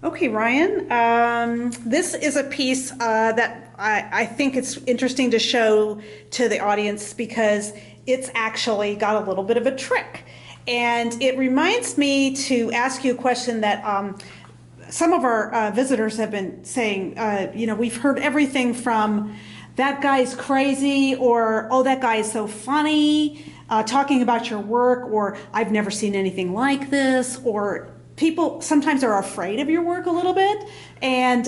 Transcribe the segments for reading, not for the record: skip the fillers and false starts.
Okay, Ryan, this is a piece that I think it's interesting to show to the audience because it's actually got a little bit of a trick. And it reminds me to ask you a question that some of our visitors have been saying. We've heard everything from that guy's crazy, or oh, that guy is so funny, talking about your work, or I've never seen anything like this, or people sometimes are afraid of your work a little bit. And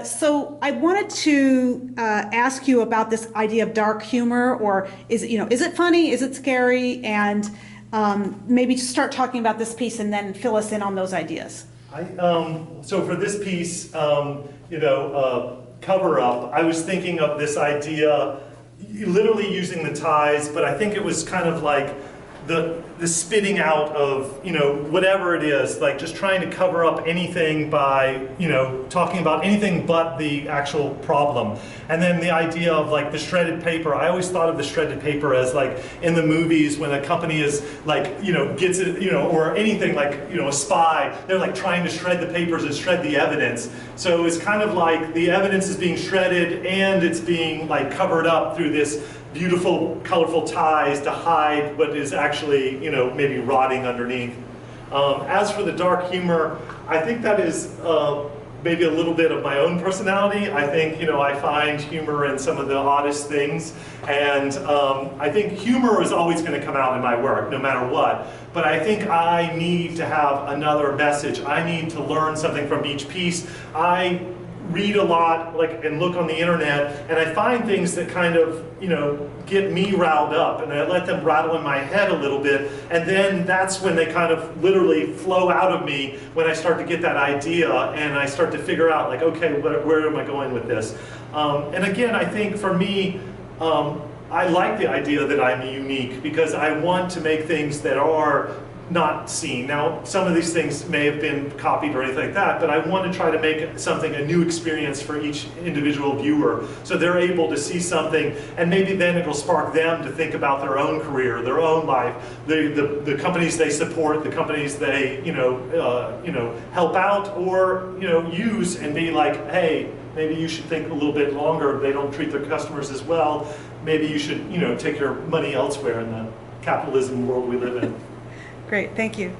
so I wanted to ask you about this idea of dark humor, or is it funny? Is it scary? And maybe just start talking about this piece and then fill us in on those ideas. So for this piece, cover up, I was thinking of this idea, literally using the ties, but I think it was kind of like the spitting out of, whatever it is, like just trying to cover up anything by, talking about anything but the actual problem. And then the idea of like the shredded paper, I always thought of the shredded paper as like in the movies when a company is like, gets it, or anything like, a spy, they're like trying to shred the papers and shred the evidence. So it's kind of like the evidence is being shredded and it's being like covered up through this beautiful, colorful ties to hide what is actually, maybe rotting underneath. As for the dark humor, I think that is maybe a little bit of my own personality. I think, I find humor in some of the oddest things, and I think humor is always going to come out in my work, no matter what. But I think I need to have another message. I need to learn something from each piece. I read a lot, and look on the internet, and I find things that kind of, get me riled up, and I let them rattle in my head a little bit, and then that's when they kind of literally flow out of me when I start to get that idea, and I start to figure out, like, okay, where am I going with this? And again, I think for me, I like the idea that I'm unique because I want to make things that are not seen. Now, some of these things may have been copied or anything like that, but I want to try to make something a new experience for each individual viewer, so they're able to see something, and maybe then it'll spark them to think about their own career, their own life, the companies they support, the companies they help out or use, and be like, hey, maybe you should think a little bit longer. They don't treat their customers as well. Maybe you should take your money elsewhere in the capitalism world we live in. Great, thank you.